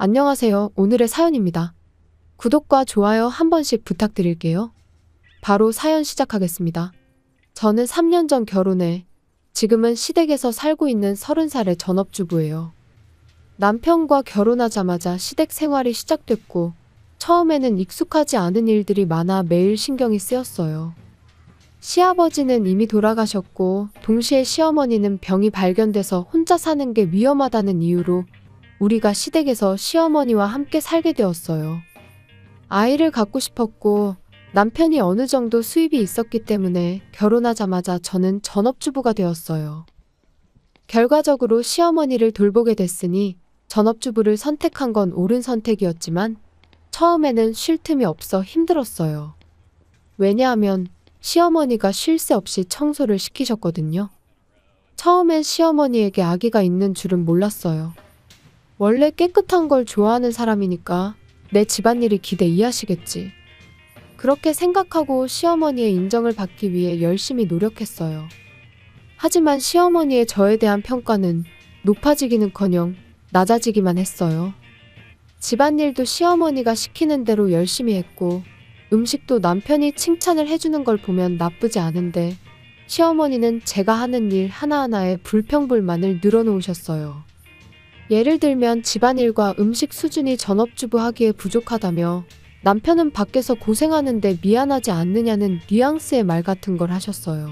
안녕하세요. 오늘의 사연입니다. 구독과 좋아요 한 번씩 부탁드릴게요. 바로 사연 시작하겠습니다. 저는 3년 전 결혼해 지금은 시댁에서 살고 있는 30살의 전업주부예요. 남편과 결혼하자마자 시댁 생활이 시작됐고 처음에는 익숙하지 않은 일들이 많아 매일 신경이 쓰였어요. 시아버지는 이미 돌아가셨고 동시에 시어머니는 병이 발견돼서 혼자 사는 게 위험하다는 이유로 우리가 시댁에서 시어머니와 함께 살게 되었어요. 아이를 갖고 싶었고 남편이 어느 정도 수입이 있었기 때문에 결혼하자마자 저는 전업주부가 되었어요. 결과적으로 시어머니를 돌보게 됐으니 전업주부를 선택한 건 옳은 선택이었지만 처음에는 쉴 틈이 없어 힘들었어요. 왜냐하면 시어머니가 쉴 새 없이 청소를 시키셨거든요. 처음엔 시어머니에게 아기가 있는 줄은 몰랐어요. 원래 깨끗한 걸 좋아하는 사람이니까 내 집안일이 기대 이하시겠지. 그렇게 생각하고 시어머니의 인정을 받기 위해 열심히 노력했어요. 하지만 시어머니의 저에 대한 평가는 높아지기는커녕 낮아지기만 했어요. 집안일도 시어머니가 시키는 대로 열심히 했고 음식도 남편이 칭찬을 해주는 걸 보면 나쁘지 않은데 시어머니는 제가 하는 일 하나하나에 불평불만을 늘어놓으셨어요. 예를 들면 집안일과 음식 수준이 전업주부 하기에 부족하다며 남편은 밖에서 고생하는데 미안하지 않느냐는 뉘앙스의 말 같은 걸 하셨어요.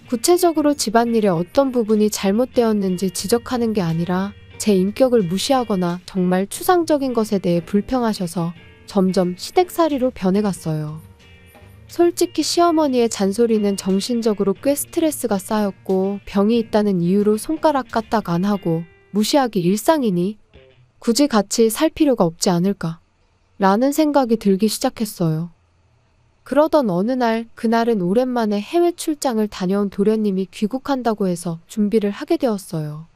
구체적으로 집안일의 어떤 부분이 잘못되었는지 지적하는 게 아니라 제 인격을 무시하거나 정말 추상적인 것에 대해 불평하셔서 점점 시댁살이로 변해갔어요. 솔직히 시어머니의 잔소리는 정신적으로 꽤 스트레스가 쌓였고 병이 있다는 이유로 손가락 까딱 안 하고 무시하기 일상이니 굳이 같이 살 필요가 없지 않을까 라는 생각이 들기 시작했어요. 그러던 어느 날, 그날은 오랜만에 해외 출장을 다녀온 도련님이 귀국한다고 해서 준비를 하게 되었어요.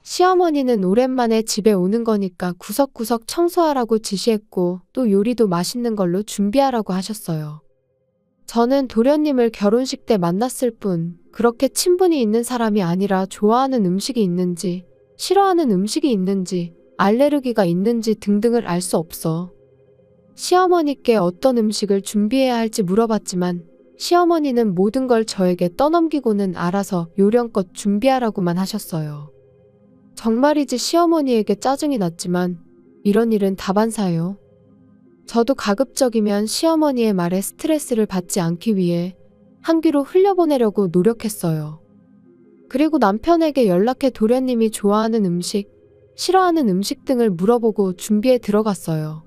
시어머니는 오랜만에 집에 오는 거니까 구석구석 청소하라고 지시했고 또 요리도 맛있는 걸로 준비하라고 하셨어요. 저는 도련님을 결혼식 때 만났을 뿐 그렇게 친분이 있는 사람이 아니라 좋아하는 음식이 있는지 싫어하는 음식이 있는지 알레르기가 있는지 등등을 알 수 없어 시어머니께 어떤 음식을 준비해야 할지 물어봤지만 시어머니는 모든 걸 저에게 떠넘기고는 알아서 요령껏 준비하라고만 하셨어요. 정말이지 시어머니에게 짜증이 났지만 이런 일은 다반사예요. 저도 가급적이면 시어머니의 말에 스트레스를 받지 않기 위해 한 귀로 흘려보내려고 노력했어요. 그리고 남편에게 연락해 도련님이 좋아하는 음식, 싫어하는 음식 등을 물어보고 준비에 들어갔어요.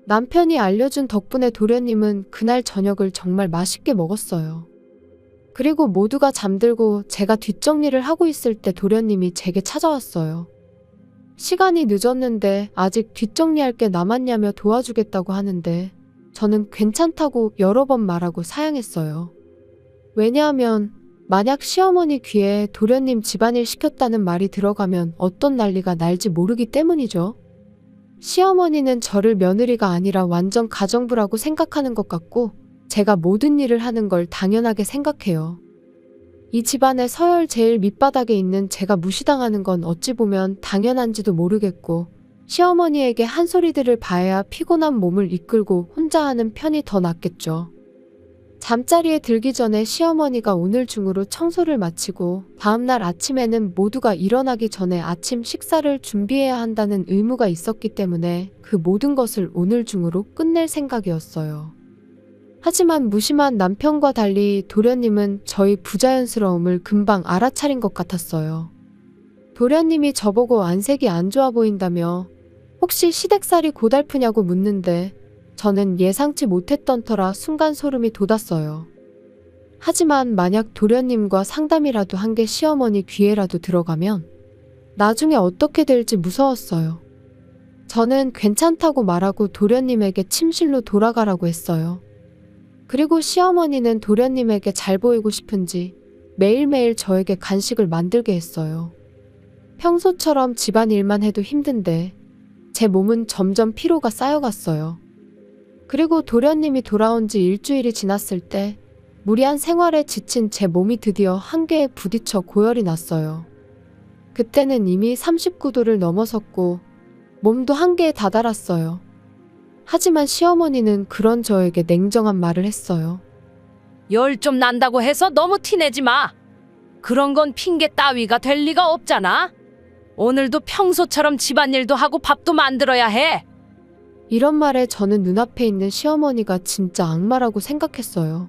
남편이 알려준 덕분에 도련님은 그날 저녁을 정말 맛있게 먹었어요. 그리고 모두가 잠들고 제가 뒷정리를 하고 있을 때 도련님이 제게 찾아왔어요. 시간이 늦었는데 아직 뒷정리할 게 남았냐며 도와주겠다고 하는데 저는 괜찮다고 여러 번 말하고 사양했어요. 왜냐하면 만약 시어머니 귀에 도련님 집안일 시켰다는 말이 들어가면 어떤 난리가 날지 모르기 때문이죠. 시어머니는 저를 며느리가 아니라 완전 가정부라고 생각하는 것 같고 제가 모든 일을 하는 걸 당연하게 생각해요. 이 집안의 서열 제일 밑바닥에 있는 제가 무시당하는 건 어찌 보면 당연한지도 모르겠고 시어머니에게 한 소리들을 봐야 피곤한 몸을 이끌고 혼자 하는 편이 더 낫겠죠. 잠자리에 들기 전에 시어머니가 오늘 중으로 청소를 마치고 다음날 아침에는 모두가 일어나기 전에 아침 식사를 준비해야 한다는 의무가 있었기 때문에 그 모든 것을 오늘 중으로 끝낼 생각이었어요. 하지만 무심한 남편과 달리 도련님은 저희 부자연스러움을 금방 알아차린 것 같았어요. 도련님이 저보고 안색이 안 좋아 보인다며 혹시 시댁살이 고달프냐고 묻는데 저는 예상치 못했던 터라 순간 소름이 돋았어요. 하지만 만약 도련님과 상담이라도 한 게 시어머니 귀에라도 들어가면 나중에 어떻게 될지 무서웠어요. 저는 괜찮다고 말하고 도련님에게 침실로 돌아가라고 했어요. 그리고 시어머니는 도련님에게 잘 보이고 싶은지 매일매일 저에게 간식을 만들게 했어요. 평소처럼 집안일만 해도 힘든데 제 몸은 점점 피로가 쌓여갔어요. 그리고 도련님이 돌아온 지 일주일이 지났을 때 무리한 생활에 지친 제 몸이 드디어 한계에 부딪혀 고열이 났어요. 그때는 이미 39도를 넘어섰고 몸도 한계에 다다랐어요. 하지만 시어머니는 그런 저에게 냉정한 말을 했어요. 열 좀 난다고 해서 너무 티내지 마. 그런 건 핑계 따위가 될 리가 없잖아. 오늘도 평소처럼 집안일도 하고 밥도 만들어야 해. 이런 말에 저는 눈앞에 있는 시어머니가 진짜 악마라고 생각했어요.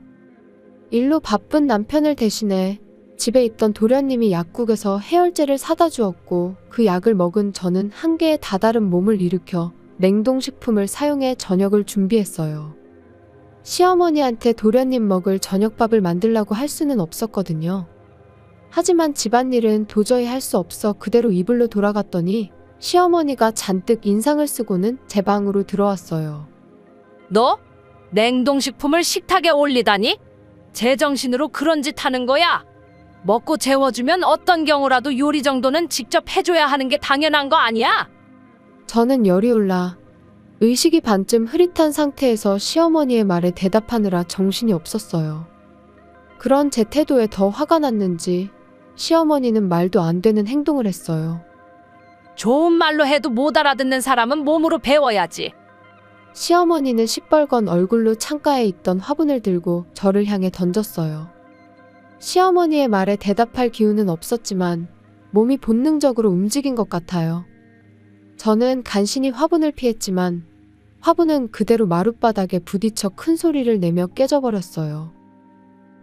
일로 바쁜 남편을 대신해 집에 있던 도련님이 약국에서 해열제를 사다 주었고 그 약을 먹은 저는 한계에 다다른 몸을 일으켜 냉동식품을 사용해 저녁을 준비했어요. 시어머니한테 도련님 먹을 저녁밥을 만들라고 할 수는 없었거든요. 하지만 집안일은 도저히 할 수 없어 그대로 이불로 돌아갔더니 시어머니가 잔뜩 인상을 쓰고는 제 방으로 들어왔어요. 너 냉동식품을 식탁에 올리다니? 제정신으로 그런 짓 하는 거야? 먹고 재워주면 어떤 경우라도 요리 정도는 직접 해줘야 하는 게 당연한 거 아니야? 저는 열이 올라 의식이 반쯤 흐릿한 상태에서 시어머니의 말에 대답하느라 정신이 없었어요. 그런 제 태도에 더 화가 났는지 시어머니는 말도 안 되는 행동을 했어요. 좋은 말로 해도 못 알아듣는 사람은 몸으로 배워야지. 시어머니는 시뻘건 얼굴로 창가에 있던 화분을 들고 저를 향해 던졌어요. 시어머니의 말에 대답할 기운은 없었지만 몸이 본능적으로 움직인 것 같아요. 저는 간신히 화분을 피했지만 화분은 그대로 마룻바닥에 부딪혀 큰 소리를 내며 깨져버렸어요.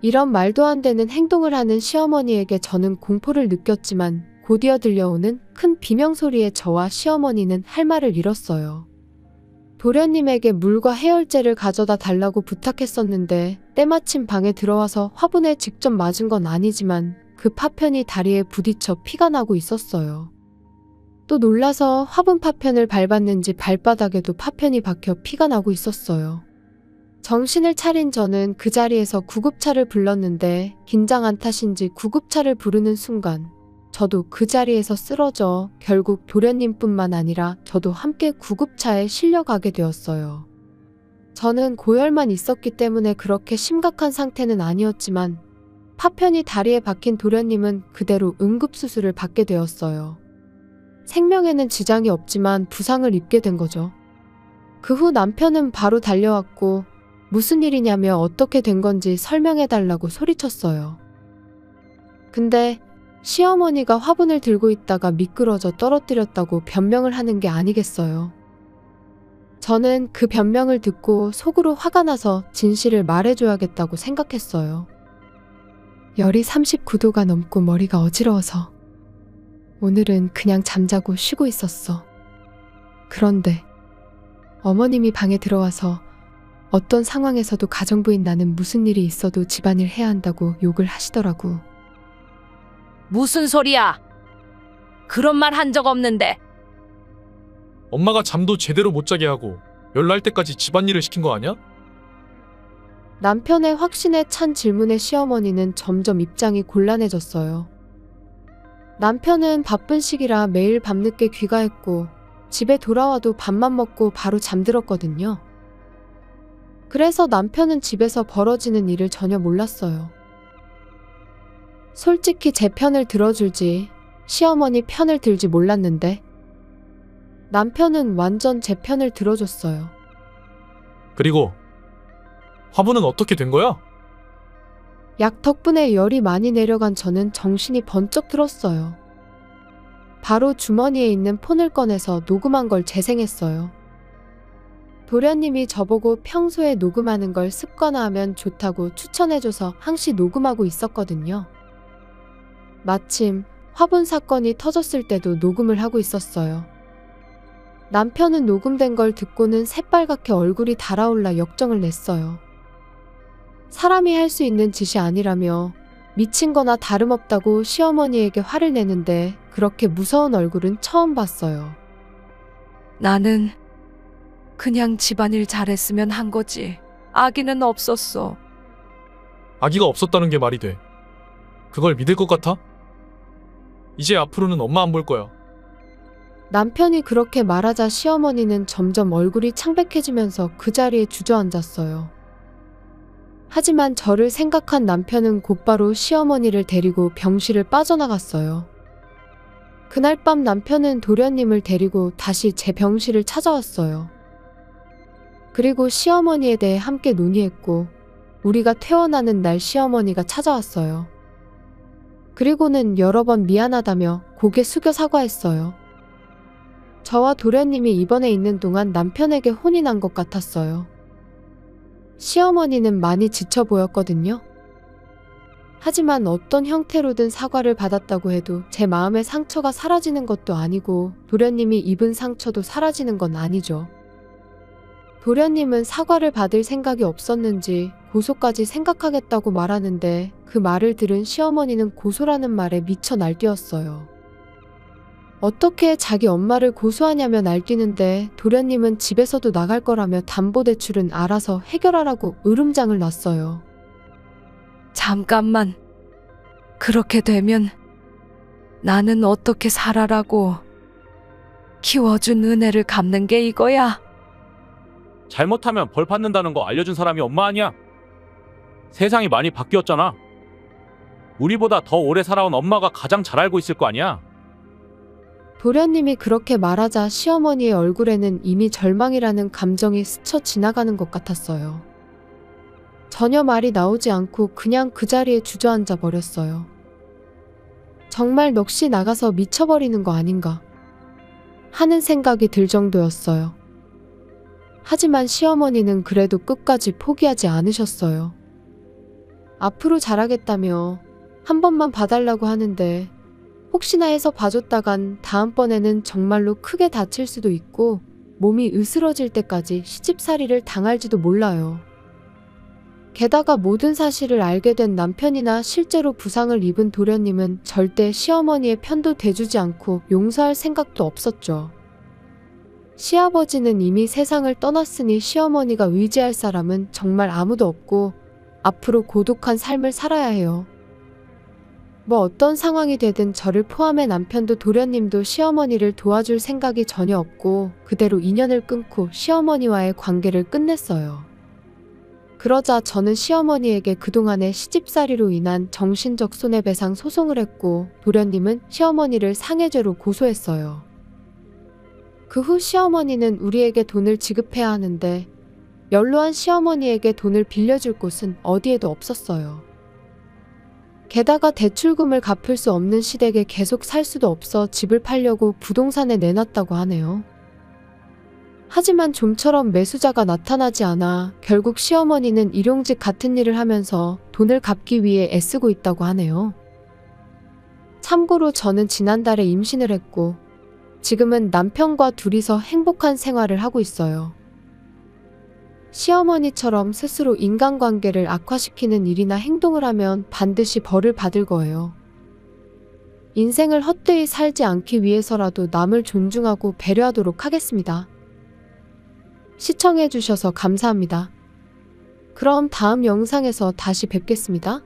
이런 말도 안 되는 행동을 하는 시어머니에게 저는 공포를 느꼈지만 곧이어 들려오는 큰 비명소리에 저와 시어머니는 할 말을 잃었어요. 도련님에게 물과 해열제를 가져다 달라고 부탁했었는데 때마침 방에 들어와서 화분에 직접 맞은 건 아니지만 그 파편이 다리에 부딪혀 피가 나고 있었어요. 또 놀라서 화분 파편을 밟았는지 발바닥에도 파편이 박혀 피가 나고 있었어요. 정신을 차린 저는 그 자리에서 구급차를 불렀는데 긴장한 탓인지 구급차를 부르는 순간 저도 그 자리에서 쓰러져 결국 도련님뿐만 아니라 저도 함께 구급차에 실려가게 되었어요. 저는 고열만 있었기 때문에 그렇게 심각한 상태는 아니었지만 파편이 다리에 박힌 도련님은 그대로 응급수술을 받게 되었어요. 생명에는 지장이 없지만 부상을 입게 된 거죠. 그 후 남편은 바로 달려왔고 무슨 일이냐며 어떻게 된 건지 설명해달라고 소리쳤어요. 근데 시어머니가 화분을 들고 있다가 미끄러져 떨어뜨렸다고 변명을 하는 게 아니겠어요. 저는 그 변명을 듣고 속으로 화가 나서 진실을 말해줘야겠다고 생각했어요. 열이 39도가 넘고 머리가 어지러워서 오늘은 그냥 잠자고 쉬고 있었어. 그런데 어머님이 방에 들어와서 어떤 상황에서도 가정부인 나는 무슨 일이 있어도 집안일 해야 한다고 욕을 하시더라고. 무슨 소리야? 그런 말 한 적 없는데. 엄마가 잠도 제대로 못 자게 하고 열 날 때까지 집안일을 시킨 거 아니야? 남편의 확신에 찬 질문에 시어머니는 점점 입장이 곤란해졌어요. 남편은 바쁜 시기라 매일 밤늦게 귀가했고 집에 돌아와도 밥만 먹고 바로 잠들었거든요. 그래서 남편은 집에서 벌어지는 일을 전혀 몰랐어요. 솔직히 제 편을 들어줄지 시어머니 편을 들지 몰랐는데 남편은 완전 제 편을 들어줬어요. 그리고 화분은 어떻게 된 거야? 약 덕분에 열이 많이 내려간 저는 정신이 번쩍 들었어요. 바로 주머니에 있는 폰을 꺼내서 녹음한 걸 재생했어요. 도련님이 저보고 평소에 녹음하는 걸 습관화하면 좋다고 추천해줘서 항시 녹음하고 있었거든요. 마침 화분 사건이 터졌을 때도 녹음을 하고 있었어요. 남편은 녹음된 걸 듣고는 새빨갛게 얼굴이 달아올라 역정을 냈어요. 사람이 할 수 있는 짓이 아니라며 미친 거나 다름없다고 시어머니에게 화를 내는데 그렇게 무서운 얼굴은 처음 봤어요. 나는 그냥 집안일 잘했으면 한 거지. 아기는 없었어. 아기가 없었다는 게 말이 돼. 그걸 믿을 것 같아? 이제 앞으로는 엄마 안 볼 거야. 남편이 그렇게 말하자 시어머니는 점점 얼굴이 창백해지면서 그 자리에 주저앉았어요. 하지만 저를 생각한 남편은 곧바로 시어머니를 데리고 병실을 빠져나갔어요. 그날 밤 남편은 도련님을 데리고 다시 제 병실을 찾아왔어요. 그리고 시어머니에 대해 함께 논의했고 우리가 퇴원하는 날 시어머니가 찾아왔어요. 그리고는 여러 번 미안하다며 고개 숙여 사과했어요. 저와 도련님이 입원해 있는 동안 남편에게 혼이 난 것 같았어요. 시어머니는 많이 지쳐 보였거든요. 하지만 어떤 형태로든 사과를 받았다고 해도 제 마음의 상처가 사라지는 것도 아니고 도련님이 입은 상처도 사라지는 건 아니죠. 도련님은 사과를 받을 생각이 없었는지 고소까지 생각하겠다고 말하는데 그 말을 들은 시어머니는 고소라는 말에 미쳐 날뛰었어요. 어떻게 자기 엄마를 고소하냐며 날뛰는데 도련님은 집에서도 나갈 거라며 담보대출은 알아서 해결하라고 으름장을 놨어요. 잠깐만. 그렇게 되면 나는 어떻게 살아라고. 키워준 은혜를 갚는 게 이거야. 잘못하면 벌 받는다는 거 알려준 사람이 엄마 아니야? 세상이 많이 바뀌었잖아. 우리보다 더 오래 살아온 엄마가 가장 잘 알고 있을 거 아니야? 도련님이 그렇게 말하자 시어머니의 얼굴에는 이미 절망이라는 감정이 스쳐 지나가는 것 같았어요. 전혀 말이 나오지 않고 그냥 그 자리에 주저앉아 버렸어요. 정말 넋이 나가서 미쳐버리는 거 아닌가 하는 생각이 들 정도였어요. 하지만 시어머니는 그래도 끝까지 포기하지 않으셨어요. 앞으로 잘하겠다며 한 번만 봐달라고 하는데 혹시나 해서 봐줬다간 다음번에는 정말로 크게 다칠 수도 있고 몸이 으스러질 때까지 시집살이를 당할지도 몰라요. 게다가 모든 사실을 알게 된 남편이나 실제로 부상을 입은 도련님은 절대 시어머니의 편도 대주지 않고 용서할 생각도 없었죠. 시아버지는 이미 세상을 떠났으니 시어머니가 의지할 사람은 정말 아무도 없고 앞으로 고독한 삶을 살아야 해요. 뭐 어떤 상황이 되든 저를 포함해 남편도 도련님도 시어머니를 도와줄 생각이 전혀 없고 그대로 인연을 끊고 시어머니와의 관계를 끝냈어요. 그러자 저는 시어머니에게 그동안의 시집살이로 인한 정신적 손해배상 소송을 했고 도련님은 시어머니를 상해죄로 고소했어요. 그 후 시어머니는 우리에게 돈을 지급해야 하는데 연로한 시어머니에게 돈을 빌려줄 곳은 어디에도 없었어요. 게다가 대출금을 갚을 수 없는 시댁에 계속 살 수도 없어 집을 팔려고 부동산에 내놨다고 하네요. 하지만 좀처럼 매수자가 나타나지 않아 결국 시어머니는 일용직 같은 일을 하면서 돈을 갚기 위해 애쓰고 있다고 하네요. 참고로 저는 지난달에 임신을 했고 지금은 남편과 둘이서 행복한 생활을 하고 있어요. 시어머니처럼 스스로 인간관계를 악화시키는 일이나 행동을 하면 반드시 벌을 받을 거예요. 인생을 헛되이 살지 않기 위해서라도 남을 존중하고 배려하도록 하겠습니다. 시청해주셔서 감사합니다. 그럼 다음 영상에서 다시 뵙겠습니다.